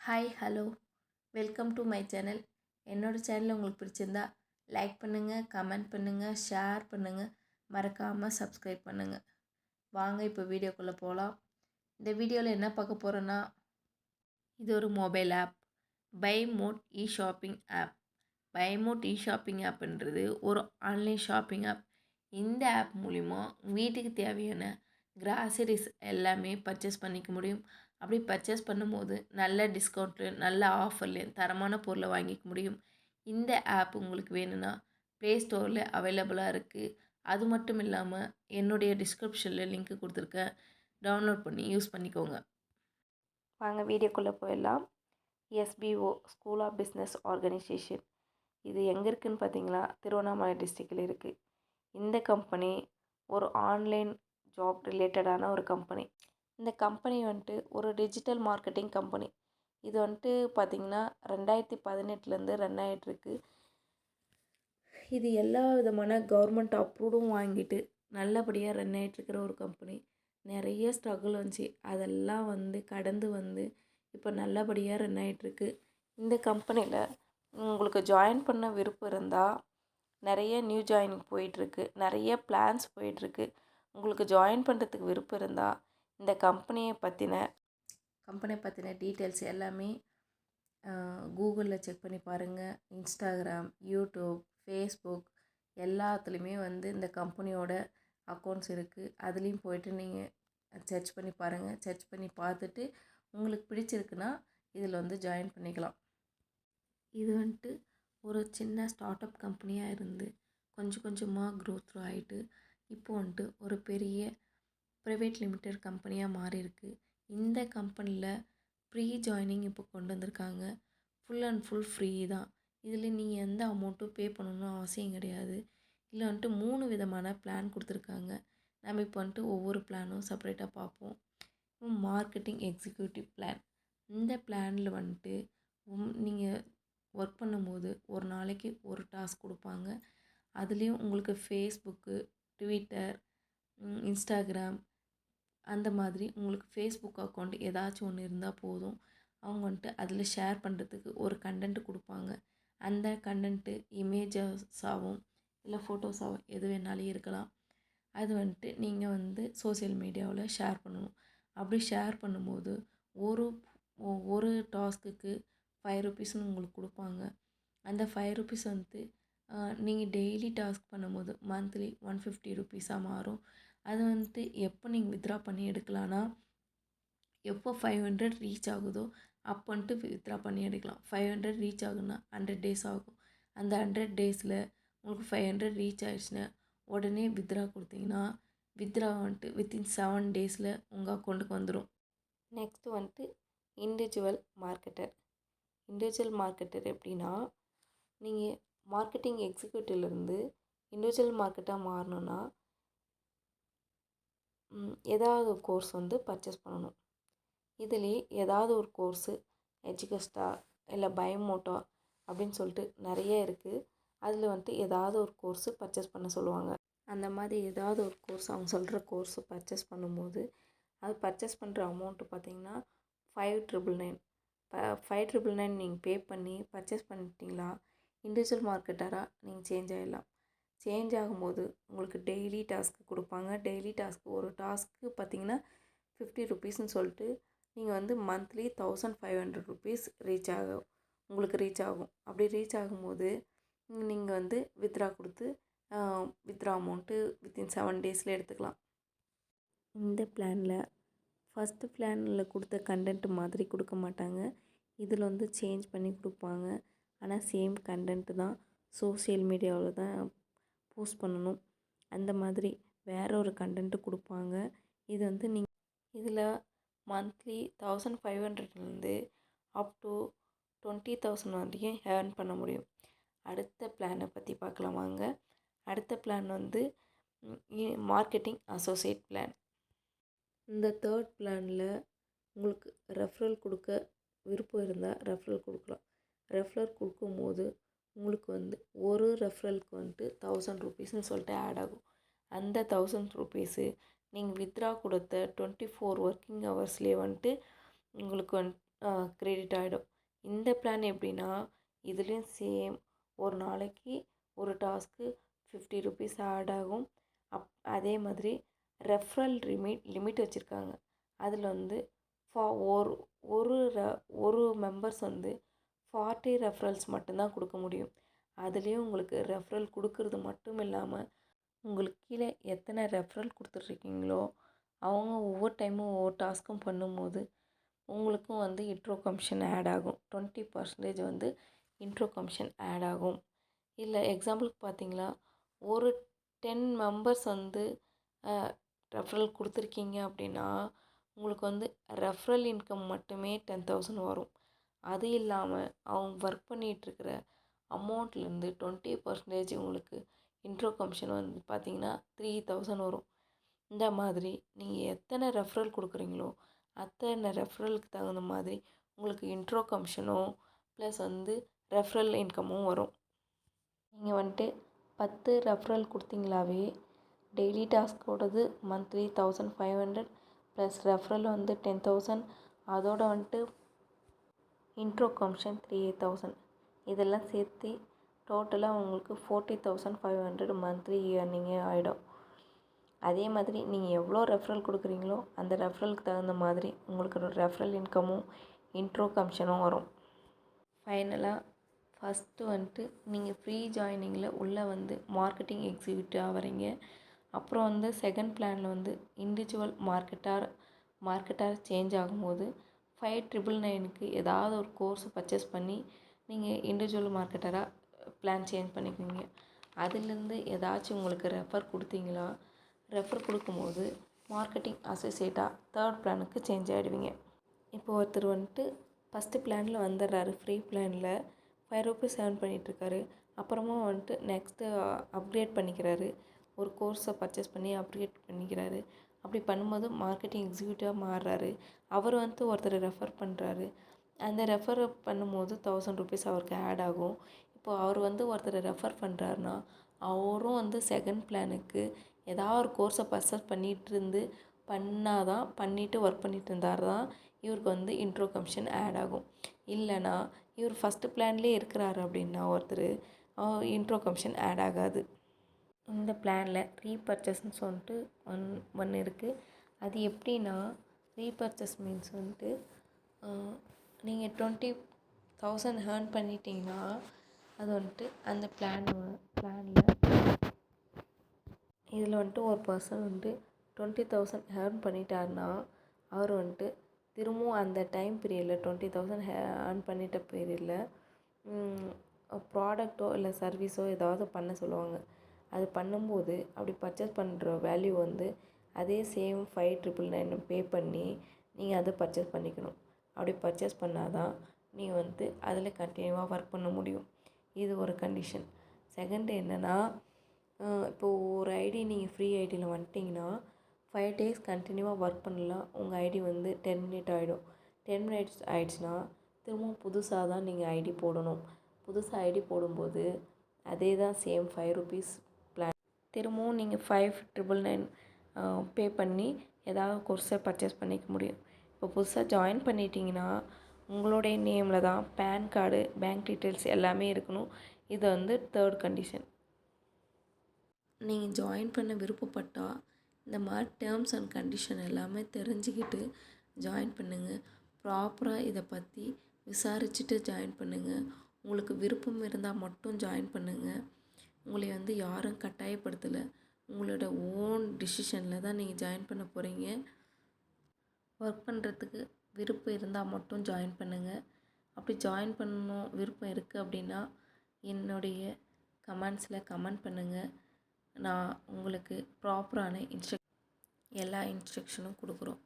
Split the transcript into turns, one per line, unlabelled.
Hi hello welcome to my channel. என்னோடய channel உங்களுக்கு பிடிச்சிருந்தா லைக் பண்ணுங்கள், கமெண்ட் பண்ணுங்கள், ஷேர் பண்ணுங்கள், மறக்காமல் சப்ஸ்கிரைப் பண்ணுங்கள். வாங்க இப்போ வீடியோக்குள்ளே போகலாம். இந்த வீடியோவில் என்ன பார்க்க போகிறோன்னா, இது ஒரு மொபைல் ஆப், பை மோட் இ ஷாப்பிங் ஆப். பை மோட் இ ஷாப்பிங் ஆப்ன்றது ஒரு ஆன்லைன் ஷாப்பிங் ஆப். இந்த ஆப் மூலிமா வீட்டுக்கு தேவையான கிராசரிஸ் எல்லாமே பர்ச்சேஸ் பண்ணிக்க முடியும். அப்படி பர்ச்சேஸ் பண்ணும்போது நல்ல டிஸ்கவுண்ட்டு, நல்ல ஆஃபர்லேயும் தரமான பொருளை வாங்கிக்க முடியும். இந்த ஆப் உங்களுக்கு வேணும்னா ப்ளே ஸ்டோரில் அவைலபிளாக இருக்குது. அது மட்டும் இல்லாமல் என்னுடைய டிஸ்கிரிப்ஷனில் லிங்க் கொடுத்துருக்கேன், டவுன்லோட் பண்ணி யூஸ் பண்ணிக்கோங்க. வாங்க வீடியோக்குள்ளே போயிடலாம். SPO school of business organisation, இது எங்கே இருக்குதுன்னு பார்த்தீங்களா, திருவண்ணாமலை டிஸ்ட்ரிக்டில் இருக்குது. இந்த கம்பெனி ஒரு ஆன்லைன் ஜாப் ரிலேட்டடான ஒரு கம்பெனி. இந்த கம்பெனி வந்துட்டு ஒரு டிஜிட்டல் மார்க்கெட்டிங் கம்பெனி. இது வந்துட்டு பார்த்திங்கன்னா 2018லேருந்து ரன் ஆகிட்டுருக்கு. இது எல்லா விதமான கவர்மெண்ட் அப்ரூவும் வாங்கிட்டு நல்லபடியாக ரன் ஆகிட்டுருக்கிற ஒரு கம்பெனி. நிறைய ஸ்ட்ரகிள் வந்துச்சு, அதெல்லாம் கடந்து இப்போ நல்லபடியாக ரன் ஆகிட்டுருக்கு. இந்த கம்பெனியில் உங்களுக்கு ஜாயின் பண்ண விருப்பம் இருந்தால் நிறைய நியூ ஜாயினிங் போயிட்டுருக்கு, நிறைய பிளான்ஸ் போயிட்டுருக்கு. உங்களுக்கு ஜாயின் பண்ணுறதுக்கு விருப்பம் இருந்தால் இந்த கம்பெனியை பற்றின டீட்டெயில்ஸ் எல்லாமே கூகுளில் செக் பண்ணி பாருங்கள். இன்ஸ்டாகிராம், யூடியூப், ஃபேஸ்புக் எல்லாத்துலேயுமே இந்த கம்பெனியோட அக்கௌண்ட்ஸ் இருக்குது. அதுலேயும் போய்ட்டு நீங்கள் சர்ச் பண்ணி பாருங்கள். சர்ச் பண்ணி பார்த்துட்டு உங்களுக்கு பிடிச்சிருக்குன்னா இதில் ஜாயின் பண்ணிக்கலாம். இது ஒரு சின்ன ஸ்டார்ட் அப் கம்பெனியாக இருந்து கொஞ்சம் கொஞ்சமாக க்ரோத் ஆகிட்டு இப்போ ஒரு பெரிய ப்ரைவேட் லிமிடெட் கம்பெனியாக மாறி இருக்குது. இந்த கம்பெனியில் ப்ரீ ஜாயினிங் இப்போ கொண்டு வந்திருக்காங்க. ஃபுல் அண்ட் ஃபுல் ஃப்ரீ தான். இதில் நீங்கள் எந்த அமௌண்ட்டும் பே பண்ணணும்னு அவசியம் கிடையாது. இதில் 3 விதமான பிளான் கொடுத்துருக்காங்க. நம்ம இப்போ ஒவ்வொரு பிளானும் செப்பரேட்டாக பார்ப்போம். Marketing executive plan. இந்த பிளானில் நீங்கள் ஒர்க் பண்ணும்போது ஒரு நாளைக்கு ஒரு டாஸ்க் கொடுப்பாங்க. அதுலேயும் உங்களுக்கு ஃபேஸ்புக்கு, ட்விட்டர், இன்ஸ்டாகிராம் அந்த மாதிரி உங்களுக்கு ஃபேஸ்புக் அக்கௌண்ட் ஏதாச்சும் ஒன்று இருந்தால் போதும். அவங்க அதில் ஷேர் பண்ணுறதுக்கு ஒரு கண்டென்ட் கொடுப்பாங்க. அந்த கண்டென்ட்டு இமேஜஸாகவும் இல்லை ஃபோட்டோஸாகவும் எது வேணாலும் இருக்கலாம். அது நீங்கள் சோசியல் மீடியாவில் ஷேர் பண்ணணும். அப்படி ஷேர் பண்ணும்போது ஒரு டாஸ்க்குக்கு 5 ருபீஸ்னு உங்களுக்கு கொடுப்பாங்க. அந்த 5 ருபீஸ் நீங்கள் டெய்லி டாஸ்க் பண்ணும்போது மந்த்லி 150 ருபீஸாக மாறும். அது எப்போ நீங்கள் வித்ட்ரா பண்ணி எடுக்கலான்னா, எப்போ 500 ரீச் ஆகுதோ அப்போ வித்ட்ரா பண்ணி எடுக்கலாம். 500 ரீச் ஆகுன்னா 100 டேஸ் ஆகும். அந்த 100 டேஸில் உங்களுக்கு 500 ரீச் ஆகிடுச்சுன்னா உடனே வித்ட்ரா கொடுத்தீங்கன்னா வித்ட்ரா வித்தின் 7 டேஸில் உங்கள் அக்கௌண்ட்டுக்கு வந்துடும். Next individual marketer. Individual marketer எப்படின்னா, நீங்கள் மார்க்கெட்டிங் எக்ஸிக்யூட்டிவ்லேருந்து இண்டிவிஜுவல் மார்க்கெட்டாக மாறணுன்னா ஏதாவது ஒரு கோர்ஸ் பர்ச்சேஸ் பண்ணணும். இதுலேயே ஏதாவது ஒரு கோர்ஸு எஜுகஸ்டா இல்லை பயோமோட்டா அப்படின்னு சொல்லிட்டு நிறைய இருக்குது. அதில் ஏதாவது ஒரு கோர்ஸு பர்ச்சேஸ் பண்ண சொல்லுவாங்க. அந்த மாதிரி ஏதாவது ஒரு கோர்ஸ் அவங்க சொல்கிற கோர்ஸு பர்ச்சேஸ் பண்ணும்போது அது பர்ச்சேஸ் பண்ணுற அமௌண்ட்டு பார்த்திங்கன்னா 5,999. 5,999 நீங்கள் பே பண்ணி பர்ச்சேஸ் பண்ணிட்டீங்களா, இண்டிவிஜுவல் மார்க்கெட்டராக நீங்கள் சேஞ்ச் ஆகிடலாம். சேஞ்ச் ஆகும்போது உங்களுக்கு டெய்லி டாஸ்க்கு கொடுப்பாங்க. டெய்லி டாஸ்க்கு ஒரு டாஸ்க்கு பார்த்திங்கன்னா 50 ருபீஸ்ன்னு சொல்லிட்டு நீங்கள் மந்த்லி 1,500 ருபீஸ் உங்களுக்கு ரீச் ஆகும். அப்படி ரீச் ஆகும்போது நீங்கள் வித்ட்ரா கொடுத்து வித்ட்ரா அமௌண்ட்டு வித்தின் 7 டேஸில் எடுத்துக்கலாம். இந்த பிளானில் ஃபஸ்ட்டு பிளானில் கொடுத்த கண்டென்ட் மாதிரி கொடுக்க மாட்டாங்க. இதில் சேஞ்ச் பண்ணி கொடுப்பாங்க. ஆனால் சேம் கண்டென்ட்டு தான் சோஷியல் மீடியாவில் தான் போஸ்ட் பண்ணணும். அந்த மாதிரி வேற ஒரு கண்டென்ட்டு கொடுப்பாங்க. இது நீங்கள் இதில் மந்த்லி 1,500லேருந்து அப் டு 20,000 வரைக்கும் ஏர்ன் பண்ண முடியும். அடுத்த பிளானை பற்றி பார்க்கலாம் வாங்க. அடுத்த பிளான் மார்க்கெட்டிங் அசோசியேட் பிளான். இந்த தேர்ட் பிளானில் உங்களுக்கு ரெஃபரல் கொடுக்க விருப்பம் இருந்தால் ரெஃபரல் கொடுக்கலாம். ரெஃபரல் கொடுக்கும்போது உங்களுக்கு ஒரு ரெஃபரலுக்கு 1,000 ருபீஸ்ன்னு சொல்லிட்டு ஆட் ஆகும். அந்த 1,000 ருபீஸு நீங்கள் வித்ட்ரா கொடுத்த 24 ஒர்க்கிங் ஹவர்ஸ்லேயே உங்களுக்கு கிரெடிட் ஆகிடும். இந்த பிளான் எப்படின்னா, இதுலேயும் சேம் ஒரு நாளைக்கு ஒரு டாஸ்க்கு 50 ருபீஸ் ஆட் ஆகும். அதே மாதிரி ரெஃபரல் லிமிட் வச்சுருக்காங்க. அதில் வந்து ஒரு ஒரு ஒரு மெம்பர்ஸ் வந்து 40 ரெஃபரல்ஸ் மட்டும்தான் கொடுக்க முடியும். அதுலேயும் உங்களுக்கு ரெஃபரல் கொடுக்கறது மட்டும் இல்லாமல் உங்களுக்கு கீழே எத்தனை ரெஃபரல் கொடுத்துட்ருக்கீங்களோ அவங்க ஒவ்வொரு டைமும் ஒவ்வொரு டாஸ்க்கும் பண்ணும்போது உங்களுக்கும் வந்து இன்ட்ரோ கமிஷன் ஆட் ஆகும். 20% வந்து இன்ட்ரோ கமிஷன் ஆட் ஆகும். இல்லை எக்ஸாம்பிளுக்கு பார்த்தீங்களா, ஒரு 10 மெம்பர்ஸ் வந்து ரெஃபரல் கொடுத்துருக்கீங்க அப்படின்னா உங்களுக்கு வந்து ரெஃபரல் இன்கம் மட்டுமே 10,000 வரும். அது இல்லாமல் அவங்க ஒர்க் பண்ணிகிட்ருக்கிற அமௌண்ட்லேருந்து 20% உங்களுக்கு இன்ட்ரோ கமிஷன் வந்து பார்த்திங்கன்னா 3,000 வரும். இந்த மாதிரி நீங்கள் எத்தனை ரெஃபரல் கொடுக்குறீங்களோ அத்தனை ரெஃபரலுக்கு தகுந்த மாதிரி உங்களுக்கு இன்ட்ரோ கமிஷனும் ப்ளஸ் வந்து ரெஃபரல் இன்கமும் வரும். நீங்கள் வந்துட்டு 10 ரெஃபரல் கொடுத்தீங்களாவே டெய்லி டாஸ்கோடது மந்த்லி 1,500 ப்ளஸ் ரெஃபரல் வந்து 10,000, அதோட வந்துட்டு இன்ட்ரோ கமிஷன் 3,000. இதெல்லாம் சேர்த்து டோட்டலாக உங்களுக்கு 40,500 மந்த்லி இயர்னிங்கே ஆகிடும். அதே மாதிரி நீங்கள் எவ்வளோ ரெஃபரல் கொடுக்குறீங்களோ அந்த ரெஃபரலுக்கு தகுந்த மாதிரி உங்களுக்கு ரெஃபரல் இன்கமும் இன்ட்ரோ கமிஷனும் வரும். ஃபைனலாக ஃபஸ்ட்டு வந்துட்டு நீங்கள் ஃப்ரீ ஜாயினிங்கில் உள்ளே வந்து மார்க்கெட்டிங் எக்ஸிக்யூட்டிவ் ஆகிறீங்க. அப்புறம் வந்து செகண்ட் பிளானில் வந்து இண்டிவிஜுவல் மார்க்கெட்டாக சேஞ்ச் ஆகும்போது 5,999க்கு ஏதாவது ஒரு கோர்ஸ் பர்ச்சேஸ் பண்ணி நீங்கள் இண்டிவிஜுவல் மார்க்கெட்டராக பிளான் சேஞ்ச் பண்ணிக்குவீங்க. அதுலேருந்து ஏதாச்சும் உங்களுக்கு ரெஃபர் கொடுத்தீங்களா, ரெஃபர் கொடுக்கும்போது மார்க்கெட்டிங் அசோசியேட்டாக தேர்ட் பிளானுக்கு சேஞ்ச் ஆகிடுவீங்க. இப்போ ஒருத்தர் வந்துட்டு ஃபஸ்ட்டு பிளானில் வந்துடுறாரு, ஃப்ரீ பிளானில் 5 ருபீஸ் ஏர்ன் பண்ணிகிட்ருக்காரு. அப்புறமா வந்துட்டு நெக்ஸ்ட்டு அப்கிரேட் பண்ணிக்கிறாரு, ஒரு கோர்ஸை பர்ச்சேஸ் பண்ணி அப்கிரேட் பண்ணிக்கிறாரு. அப்படி பண்ணும்போது மார்க்கெட்டிங் எக்ஸிக்யூட்டிவாக மாறுறாரு. அவர் வந்துட்டு ஒருத்தர் ரெஃபர் பண்ணுறாரு. அந்த ரெஃபர் பண்ணும்போது 1,000 ருபீஸ் அவருக்கு ஆட் ஆகும். இப்போது அவர் வந்து ஒருத்தர் ரெஃபர் பண்ணுறாருனா அவரும் வந்து செகண்ட் பிளானுக்கு ஏதாவது ஒரு கோர்ஸை பர்ச்சேஸ் பண்ணிவிட்டு ஒர்க் பண்ணிகிட்டு இருந்தார் தான் இவருக்கு வந்து இன்ட்ரோ கமிஷன் ஆட் ஆகும். இல்லைனா இவர் ஃபஸ்ட்டு பிளான்லேயே இருக்கிறாரு அப்படின்னா ஒருத்தர் இன்ட்ரோ கமிஷன் ஆட் ஆகாது. இந்த பிளானில் ரீபர்ச்சேஸ்ன்னு சொல்லிட்டு ஒன்று இருக்குது. அது எப்படின்னா, ரீபர்ச்சேஸ் மீன்ஸ் வந்துட்டு நீங்கள் 20,000 ஏர்ன் பண்ணிட்டீங்கன்னா அது வந்துட்டு அந்த பிளானில் இதில் வந்துட்டு ஒரு பர்சன் வந்துட்டு 20,000 ஏர்ன் பண்ணிட்டாருன்னா அவர் வந்துட்டு திரும்பவும் அந்த டைம் பீரியடில் 20,000 ஏர்ன் பண்ணிட்ட பீரியடில் ப்ராடக்ட்டோ இல்லை சர்வீஸோ ஏதாவது பண்ண சொல்லுவாங்க. அது பண்ணும்போது அப்படி பர்ச்சேஸ் பண்ணுற வேல்யூ வந்து அதே சேம் 5,999 பே பண்ணி நீங்கள் அதை பர்ச்சேஸ் பண்ணிக்கணும். அப்படி பர்ச்சேஸ் பண்ணால் தான் நீங்கள் வந்து அதில் கண்டினியூவாக ஒர்க் பண்ண முடியும். இது ஒரு கண்டிஷன். செகண்ட் என்னென்னா, இப்போது ஒரு ஐடி நீங்கள் ஃப்ரீ ஐடியில் வந்துட்டிங்கன்னா 5 days கண்டினியூவாக ஒர்க் பண்ணலாம். உங்கள் ஐடி வந்து டெர்மினேட் ஆகிடும். டெர்மினேட் ஆகிடுச்சுன்னா திரும்பவும் புதுசாக தான் நீங்கள் ஐடி போடணும். புதுசாக ஐடி போடும்போது அதே தான் சேம் 5 ருபீஸ் பிளான் திரும்பவும் நீங்கள் 5,999 பே பண்ணி ஏதாவது கோர்ஸை பர்ச்சேஸ் பண்ணிக்க முடியும். இப்போ புதுசாக ஜாயின் பண்ணிட்டீங்கன்னா உங்களுடைய நேமில் தான் பேன் கார்டு, பேங்க் டீட்டெயில்ஸ் எல்லாமே இருக்கணும். இது வந்து தேர்ட் கண்டிஷன். நீங்கள் ஜாயின் பண்ண விருப்பப்பட்டால் இந்த மாதிரி டேர்ம்ஸ் அண்ட் கண்டிஷன் எல்லாமே தெரிஞ்சுக்கிட்டு ஜாயின் பண்ணுங்கள். ப்ராப்பராக இதை பற்றி விசாரிச்சுட்டு ஜாயின் பண்ணுங்கள். உங்களுக்கு விருப்பம் இருந்தால் மட்டும் ஜாயின் பண்ணுங்கள். உங்களை வந்து யாரும் கட்டாயப்படுத்தலை. உங்களோட ஓன் டிசிஷனில் தான் நீங்கள் ஜாயின் பண்ண போகிறீங்க. ஒர்க் பண்ணுறதுக்கு விருப்பம் இருந்தால் மட்டும் ஜாயின் பண்ணுங்கள். அப்படி ஜாயின் பண்ணணும் விருப்பம் இருக்குது அப்படின்னா என்னுடைய கமெண்ட்ஸில் கமெண்ட் பண்ணுங்கள். நான் உங்களுக்கு ப்ராப்பரான எல்லா இன்ஸ்ட்ரக்ஷனும் கொடுக்குறோம்.